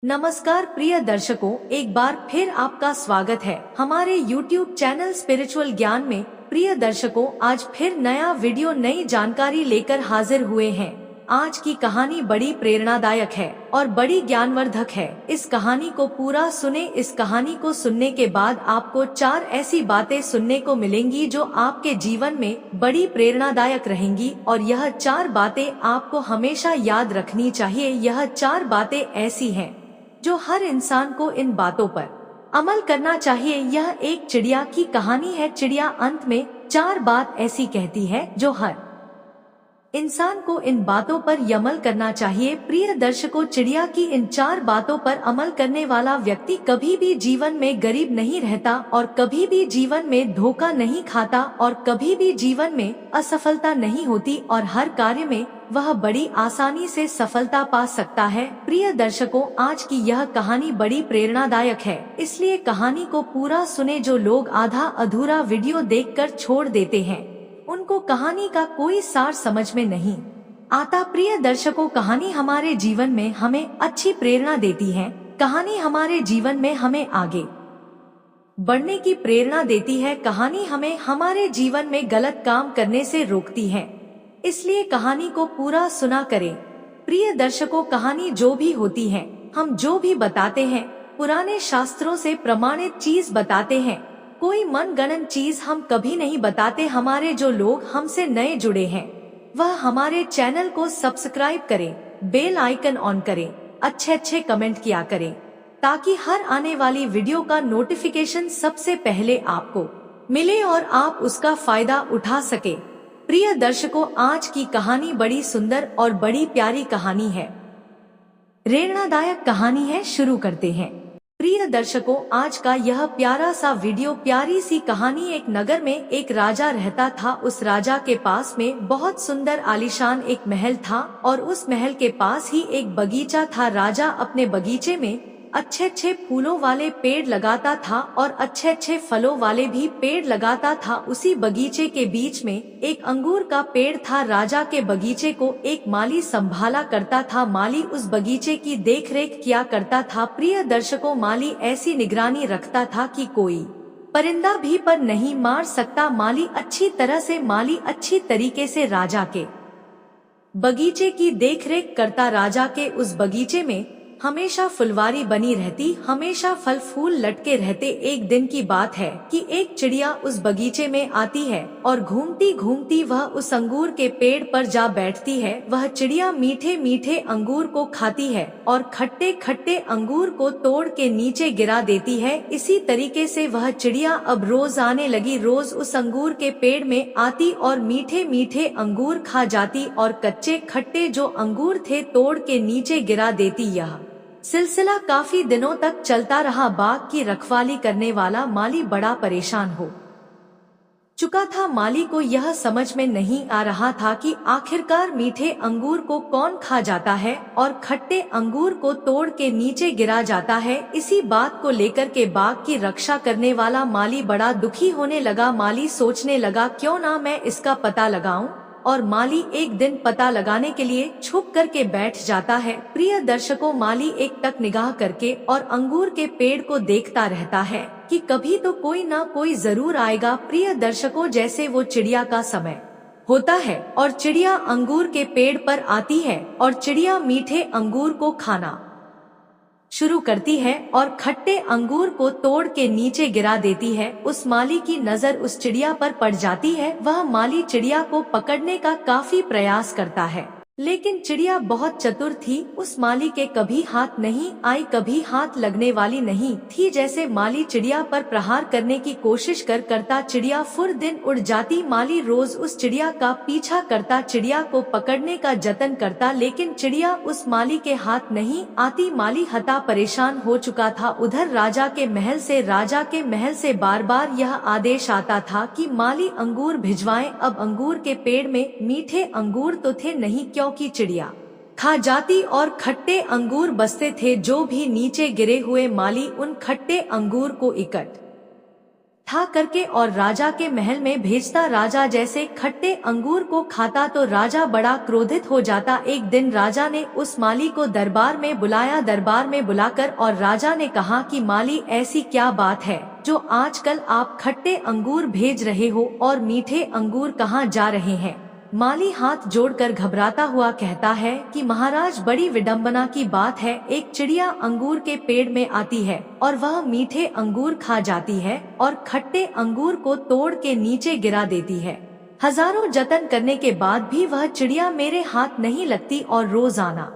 नमस्कार प्रिय दर्शकों, एक बार फिर आपका स्वागत है हमारे YouTube चैनल स्पिरिचुअल ज्ञान में। प्रिय दर्शकों, आज फिर नया वीडियो नई जानकारी लेकर हाजिर हुए हैं। आज की कहानी बड़ी प्रेरणादायक है और बड़ी ज्ञानवर्धक है। इस कहानी को पूरा सुने। इस कहानी को सुनने के बाद आपको 4 ऐसी बातें सुनने को मिलेंगी जो आपके जीवन में बड़ी प्रेरणादायक रहेंगी और यह 4 बातें आपको हमेशा याद रखनी चाहिए। यह 4 बातें ऐसी हैं जो हर इंसान को इन बातों पर अमल करना चाहिए। यह एक चिड़िया की कहानी है। चिड़िया अंत में 4 बात ऐसी कहती है जो हर इंसान को इन बातों पर अमल करना चाहिए। प्रिय दर्शकों, चिड़िया की इन 4 बातों पर अमल करने वाला व्यक्ति कभी भी जीवन में गरीब नहीं रहता और कभी भी जीवन में धोखा नहीं खाता और कभी भी जीवन में असफलता नहीं होती और हर कार्य में वह बड़ी आसानी से सफलता पा सकता है। प्रिय दर्शकों, आज की यह कहानी बड़ी प्रेरणादायक है, इसलिए कहानी को पूरा सुने। जो लोग आधा अधूरा वीडियो देखकर छोड़ देते हैं उनको कहानी का कोई सार समझ में नहीं आता। प्रिय दर्शकों, कहानी हमारे जीवन में हमें अच्छी प्रेरणा देती है। कहानी हमारे जीवन में हमें आगे बढ़ने की प्रेरणा देती है। कहानी हमें हमारे जीवन में गलत काम करने से रोकती है, इसलिए कहानी को पूरा सुना करें। प्रिय दर्शकों, कहानी जो भी होती है, हम जो भी बताते हैं, पुराने शास्त्रों से प्रमाणित चीज बताते हैं। कोई मनगढ़ंत चीज हम कभी नहीं बताते। हमारे जो लोग हमसे नए जुड़े हैं वह हमारे चैनल को सब्सक्राइब करें, बेल आइकन ऑन करें, अच्छे कमेंट किया करें ताकि हर आने वाली वीडियो का नोटिफिकेशन सबसे पहले आपको मिले और आप उसका फायदा उठा सके। प्रिय दर्शकों, आज की कहानी बड़ी सुंदर और बड़ी प्यारी कहानी है, प्रेरणादायक कहानी है। शुरू करते हैं। प्रिय दर्शकों, आज का यह प्यारा सा वीडियो, प्यारी सी कहानी। एक नगर में एक राजा रहता था। उस राजा के पास में बहुत सुंदर आलीशान एक महल था और उस महल के पास ही एक बगीचा था। राजा अपने बगीचे में अच्छे फूलों वाले पेड़ लगाता था और अच्छे फलों वाले भी पेड़ लगाता था। उसी बगीचे के बीच में एक अंगूर का पेड़ था। राजा के बगीचे को एक माली संभाला करता था। माली उस बगीचे की देखरेख किया करता था। प्रिय दर्शकों, माली ऐसी निगरानी रखता था कि कोई परिंदा भी पर नहीं मार सकता। माली अच्छी तरीके से राजा के बगीचे की देखरेख करता। राजा के उस बगीचे में हमेशा फुलवारी बनी रहती, हमेशा फल फूल लटके रहते। एक दिन की बात है कि एक चिड़िया उस बगीचे में आती है और घूमती घूमती वह उस अंगूर के पेड़ पर जा बैठती है। वह चिड़िया मीठे अंगूर को खाती है और खट्टे अंगूर को तोड़ के नीचे गिरा देती है। इसी तरीके से वह चिड़िया अब रोज आने लगी। रोज उस अंगूर के पेड़ में आती और मीठे अंगूर खा जाती और कच्चे खट्टे जो अंगूर थे तोड़ के नीचे गिरा देती। यह सिलसिला काफी दिनों तक चलता रहा। बाग की रखवाली करने वाला माली बड़ा परेशान हो चुका था। माली को यह समझ में नहीं आ रहा था कि आखिरकार मीठे अंगूर को कौन खा जाता है और खट्टे अंगूर को तोड़ के नीचे गिरा जाता है। इसी बात को लेकर के बाग की रक्षा करने वाला माली बड़ा दुखी होने लगा। माली सोचने लगा, क्यों ना मैं इसका पता लगाऊं। और माली एक दिन पता लगाने के लिए छुप करके बैठ जाता है। प्रिय दर्शकों, माली एक टक निगाह करके और अंगूर के पेड़ को देखता रहता है कि कभी तो कोई ना कोई जरूर आएगा। प्रिय दर्शकों, जैसे वो चिड़िया का समय होता है और चिड़िया अंगूर के पेड़ पर आती है और चिड़िया मीठे अंगूर को खाना शुरू करती है और खट्टे अंगूर को तोड़ के नीचे गिरा देती है। उस माली की नजर उस चिड़िया पर पड़ जाती है। वह माली चिड़िया को पकड़ने का काफी प्रयास करता है, लेकिन चिड़िया बहुत चतुर थी। उस माली के कभी हाथ नहीं आई, कभी हाथ लगने वाली नहीं थी। जैसे माली चिड़िया पर प्रहार करने की कोशिश करता चिड़िया फुर दिन उड़ जाती। माली रोज उस चिड़िया का पीछा करता, चिड़िया को पकड़ने का जतन करता, लेकिन चिड़िया उस माली के हाथ नहीं आती। माली हता परेशान हो चुका था। उधर राजा के महल से बार बार यह आदेश आता था कि माली अंगूर भिजवाएं। अब अंगूर के पेड़ में मीठे अंगूर तो थे नहीं, क्योंकि चिड़िया खा जाती और खट्टे अंगूर बचते थे जो भी नीचे गिरे हुए। माली उन खट्टे अंगूर को इकट्ठा था करके और राजा के महल में भेजता। राजा जैसे खट्टे अंगूर को खाता तो राजा बड़ा क्रोधित हो जाता। एक दिन राजा ने उस माली को दरबार में बुलाया। दरबार में बुलाकर और राजा ने कहा कि माली, ऐसी क्या बात है जो आजकल आप खट्टे अंगूर भेज रहे हो और मीठे अंगूर कहाँ जा रहे हैं। माली हाथ जोड़कर घबराता हुआ कहता है कि महाराज, बड़ी विडंबना की बात है। एक चिड़िया अंगूर के पेड़ में आती है और वह मीठे अंगूर खा जाती है और खट्टे अंगूर को तोड़ के नीचे गिरा देती है। हजारों जतन करने के बाद भी वह चिड़िया मेरे हाथ नहीं लगती और रोजाना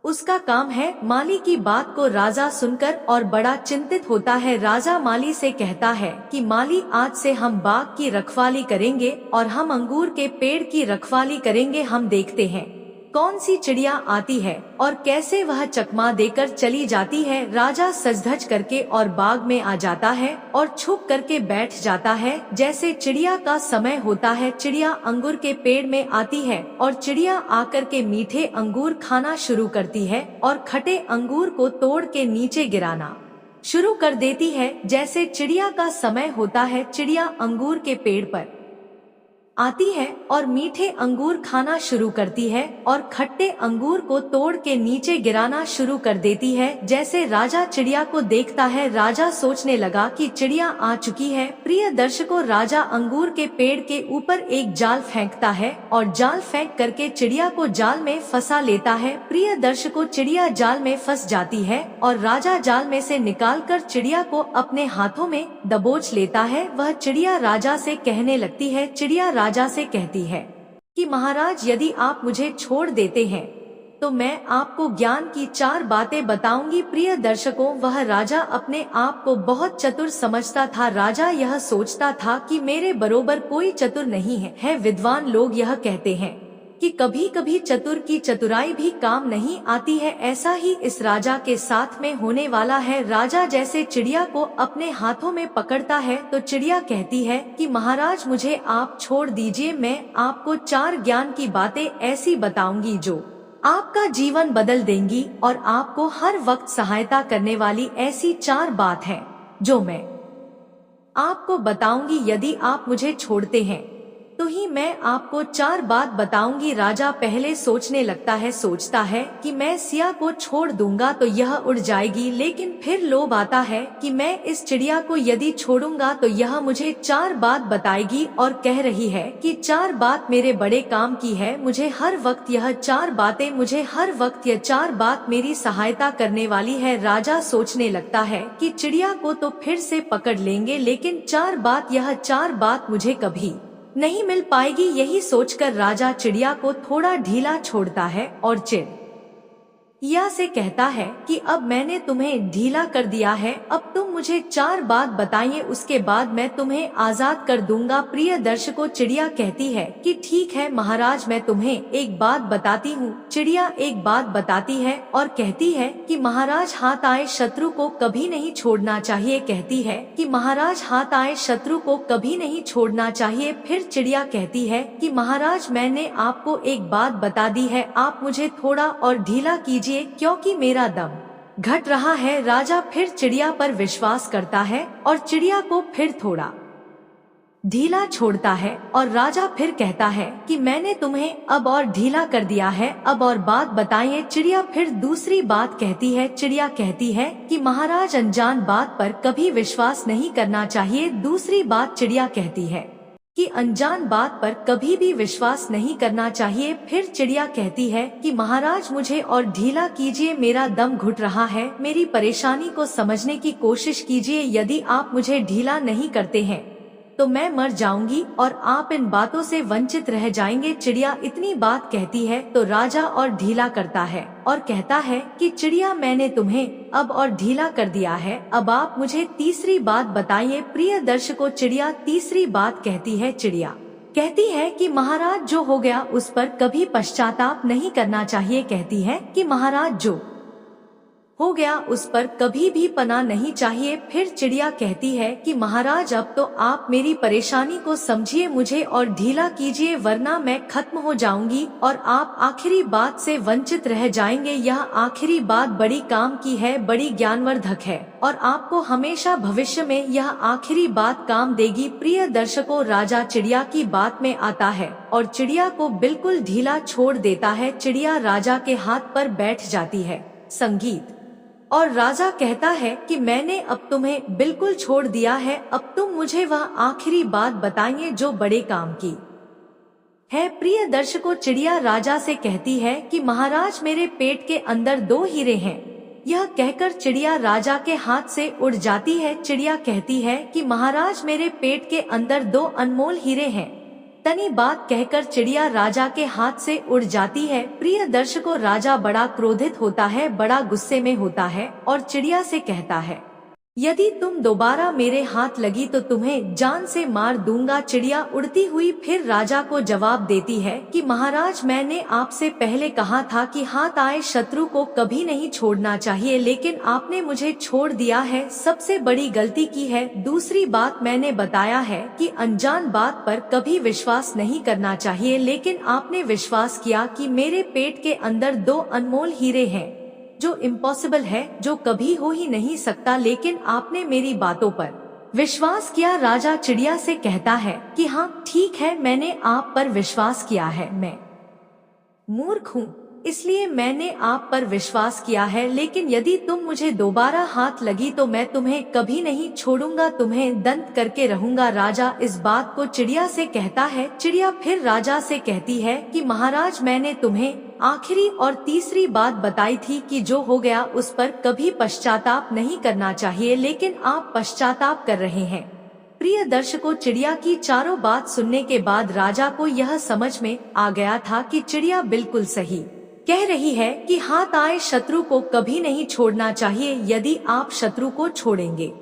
उसका काम है। माली की बात को राजा सुनकर और बड़ा चिंतित होता है। राजा माली से कहता है कि माली, आज से हम बाग की रखवाली करेंगे और हम अंगूर के पेड़ की रखवाली करेंगे। हम देखते हैं कौन सी चिड़िया आती है और कैसे वह चकमा देकर चली जाती है। राजा सज-धज करके और बाग में आ जाता है और छुप करके बैठ जाता है। जैसे चिड़िया का समय होता है, चिड़िया अंगूर के पेड़ में आती है और चिड़िया आकर के मीठे अंगूर खाना शुरू करती है और खट्टे अंगूर को तोड़ के नीचे गिराना शुरू कर देती है। जैसे चिड़िया का समय होता है, चिड़िया अंगूर के पेड़ पर आती है और मीठे अंगूर खाना शुरू करती है और खट्टे अंगूर को तोड़ के नीचे गिराना शुरू कर देती है। जैसे राजा चिड़िया को देखता है, राजा सोचने लगा कि चिड़िया आ चुकी है। प्रिय दर्शकों, राजा अंगूर के पेड़ के ऊपर एक जाल फेंकता है और जाल फेंक करके चिड़िया को जाल में फंसा लेता है। प्रिय दर्शकों, चिड़िया जाल में फंस जाती है और राजा जाल में से निकालकर चिड़िया को अपने हाथों में दबोच लेता है। वह चिड़िया राजा से कहने लगती है, चिड़िया राजा से कहती है कि महाराज, यदि आप मुझे छोड़ देते हैं तो मैं आपको ज्ञान की 4 बातें बताऊंगी। प्रिय दर्शकों, वह राजा अपने आप को बहुत चतुर समझता था। राजा यह सोचता था कि मेरे बरोबर कोई चतुर नहीं है। विद्वान लोग यह कहते हैं कि कभी कभी चतुर की चतुराई भी काम नहीं आती है। ऐसा ही इस राजा के साथ में होने वाला है। राजा जैसे चिड़िया को अपने हाथों में पकड़ता है तो चिड़िया कहती है कि महाराज, मुझे आप छोड़ दीजिए। मैं आपको 4 ज्ञान की बातें ऐसी बताऊंगी जो आपका जीवन बदल देंगी और आपको हर वक्त सहायता करने वाली ऐसी 4 बात है जो मैं आपको बताऊंगी। यदि आप मुझे छोड़ते हैं तो ही मैं आपको 4 बात बताऊंगी। राजा पहले सोचने लगता है, सोचता है कि मैं सिया को छोड़ दूंगा तो यह उड़ जाएगी, लेकिन फिर लोभ आता है कि मैं इस चिड़िया को यदि छोड़ूंगा तो यह मुझे 4 बात बताएगी और कह रही है कि 4 बात मेरे बड़े काम की है। मुझे हर वक्त यह 4 बातें, मुझे हर वक्त यह 4 बात मेरी सहायता करने वाली है। राजा सोचने लगता है कि चिड़िया को तो फिर से पकड़ लेंगे, लेकिन 4 बात, यह 4 बात मुझे कभी नहीं मिल पाएगी। यही सोचकर राजा चिड़िया को थोड़ा ढीला छोड़ता है और चिड़िया से कहता है कि अब मैंने तुम्हें ढीला कर दिया है, अब तुम मुझे 4 बात बताइए, उसके बाद मैं तुम्हें आजाद कर दूंगा। प्रिय दर्शकों, चिड़िया कहती है कि ठीक है महाराज, मैं तुम्हें एक बात बताती हूँ। चिड़िया एक बात बताती है और कहती है कि महाराज, हाथ आए शत्रु को कभी नहीं छोड़ना चाहिए। कहती है कि महाराज, हाथ आए शत्रु को कभी नहीं छोड़ना चाहिए। फिर चिड़िया कहती है कि महाराज, मैंने आपको एक बात बता दी है, आप मुझे थोड़ा और ढीला कीजिए क्योंकि मेरा दम घट रहा है। राजा फिर चिड़िया पर विश्वास करता है और चिड़िया को फिर थोड़ा ढीला छोड़ता है और राजा फिर कहता है कि मैंने तुम्हें अब और ढीला कर दिया है, अब और बात बताइए। चिड़िया फिर दूसरी बात कहती है। चिड़िया कहती है कि महाराज, अनजान बात पर कभी विश्वास नहीं करना चाहिए। दूसरी बात चिड़िया कहती है कि अनजान बात पर कभी भी विश्वास नहीं करना चाहिए। फिर चिड़िया कहती है कि महाराज, मुझे और ढीला कीजिए, मेरा दम घुट रहा है, मेरी परेशानी को समझने की कोशिश कीजिए। यदि आप मुझे ढीला नहीं करते हैं तो मैं मर जाऊंगी और आप इन बातों से वंचित रह जाएंगे। चिड़िया इतनी बात कहती है तो राजा और ढीला करता है और कहता है कि चिड़िया, मैंने तुम्हें अब और ढीला कर दिया है, अब आप मुझे तीसरी बात बताइए। प्रिय दर्शकों, चिड़िया तीसरी बात कहती है। चिड़िया कहती है कि महाराज, जो हो गया उस पर कभी पश्चाताप नहीं करना चाहिए। कहती है कि महाराज, जो हो गया उस पर कभी भी पनाह नहीं चाहिए। फिर चिड़िया कहती है कि महाराज अब तो आप मेरी परेशानी को समझिए मुझे और ढीला कीजिए वरना मैं खत्म हो जाऊंगी और आप आखिरी बात से वंचित रह जाएंगे। यह आखिरी बात बड़ी काम की है, बड़ी ज्ञानवर्धक है और आपको हमेशा भविष्य में यह आखिरी बात काम देगी। प्रिय दर्शकों, राजा चिड़िया की बात में आता है और चिड़िया को बिल्कुल ढीला छोड़ देता है। चिड़िया राजा के हाथ पर बैठ जाती है। संगीत और राजा कहता है कि मैंने अब तुम्हें बिल्कुल छोड़ दिया है, अब तुम मुझे वह आखिरी बात बताइए जो बड़े काम की है। प्रिय दर्शकों, चिड़िया राजा से कहती है कि महाराज मेरे पेट के अंदर 2 हीरे हैं। यह कहकर चिड़िया राजा के हाथ से उड़ जाती है। चिड़िया कहती है कि महाराज मेरे पेट के अंदर 2 अनमोल हीरे हैं। तनी बात कहकर चिड़िया राजा के हाथ से उड़ जाती है। प्रिय दर्शकों, राजा बड़ा क्रोधित होता है, बड़ा गुस्से में होता है और चिड़िया से कहता है यदि तुम दोबारा मेरे हाथ लगी तो तुम्हें जान से मार दूंगा। चिड़िया उड़ती हुई फिर राजा को जवाब देती है कि महाराज मैंने आपसे पहले कहा था कि हाथ आए शत्रु को कभी नहीं छोड़ना चाहिए, लेकिन आपने मुझे छोड़ दिया है, सबसे बड़ी गलती की है। दूसरी बात मैंने बताया है कि अनजान बात पर कभी विश्वास नहीं करना चाहिए, लेकिन आपने विश्वास किया कि मेरे पेट के अंदर 2 अनमोल हीरे हैं जो इम्पॉसिबल है, जो कभी हो ही नहीं सकता, लेकिन आपने मेरी बातों पर विश्वास किया। राजा चिड़िया से कहता है कि हाँ ठीक है, मैंने आप पर विश्वास किया है, मैं मूर्ख हूँ इसलिए मैंने आप पर विश्वास किया है, लेकिन यदि तुम मुझे दोबारा हाथ लगी तो मैं तुम्हें कभी नहीं छोड़ूंगा, तुम्हें दंड करके रहूंगा। राजा इस बात को चिड़िया से कहता है। चिड़िया फिर राजा से कहती है कि महाराज मैंने तुम्हें आखिरी और तीसरी बात बताई थी कि जो हो गया उस पर कभी पश्चाताप नहीं करना चाहिए, लेकिन आप पश्चाताप कर रहे हैं। प्रिय दर्शकों, चिड़िया की चारों बात सुनने के बाद राजा को यह समझ में आ गया था कि चिड़िया बिल्कुल सही कह रही है कि हाथ आए शत्रु को कभी नहीं छोड़ना चाहिए। यदि आप शत्रु को छोड़ेंगे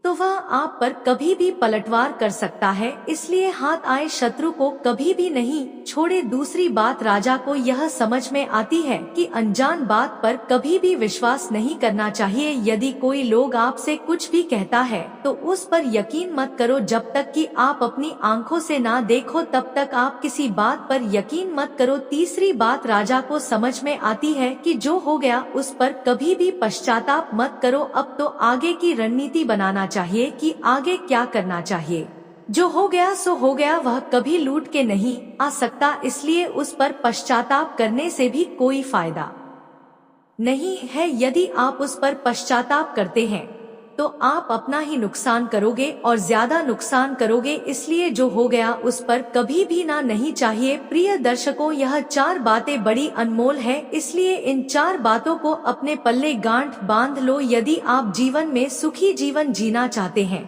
तो वह आप पर कभी भी पलटवार कर सकता है, इसलिए हाथ आए शत्रु को कभी भी नहीं छोड़े। दूसरी बात राजा को यह समझ में आती है कि अनजान बात पर कभी भी विश्वास नहीं करना चाहिए। यदि कोई लोग आपसे कुछ भी कहता है तो उस पर यकीन मत करो, जब तक कि आप अपनी आंखों से ना देखो तब तक आप किसी बात पर यकीन मत करो। तीसरी बात राजा को समझ में आती है कि जो हो गया उस पर कभी भी पश्चाताप मत करो। अब तो आगे की रणनीति बनाना चाहिए कि आगे क्या करना चाहिए। जो हो गया सो हो गया, वह कभी लूट के नहीं आ सकता, इसलिए उस पर पश्चाताप करने से भी कोई फायदा नहीं है। यदि आप उस पर पश्चाताप करते हैं तो आप अपना ही नुकसान करोगे और ज्यादा नुकसान करोगे, इसलिए जो हो गया उस पर कभी भी ना नहीं चाहिए। प्रिय दर्शकों, यह 4 बातें बड़ी अनमोल है, इसलिए इन 4 बातों को अपने पल्ले गांठ बांध लो। यदि आप जीवन में सुखी जीवन जीना चाहते हैं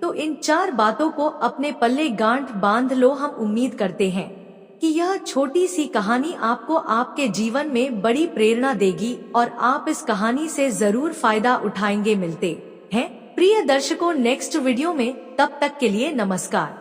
तो इन 4 बातों को अपने पल्ले गांठ बांध लो। हम उम्मीद करते हैं कि यह छोटी सी कहानी आपको आपके जीवन में बड़ी प्रेरणा देगी और आप इस कहानी से जरूर फायदा उठाएंगे। मिलते हैं प्रिय दर्शकों नेक्स्ट वीडियो में, तब तक के लिए नमस्कार।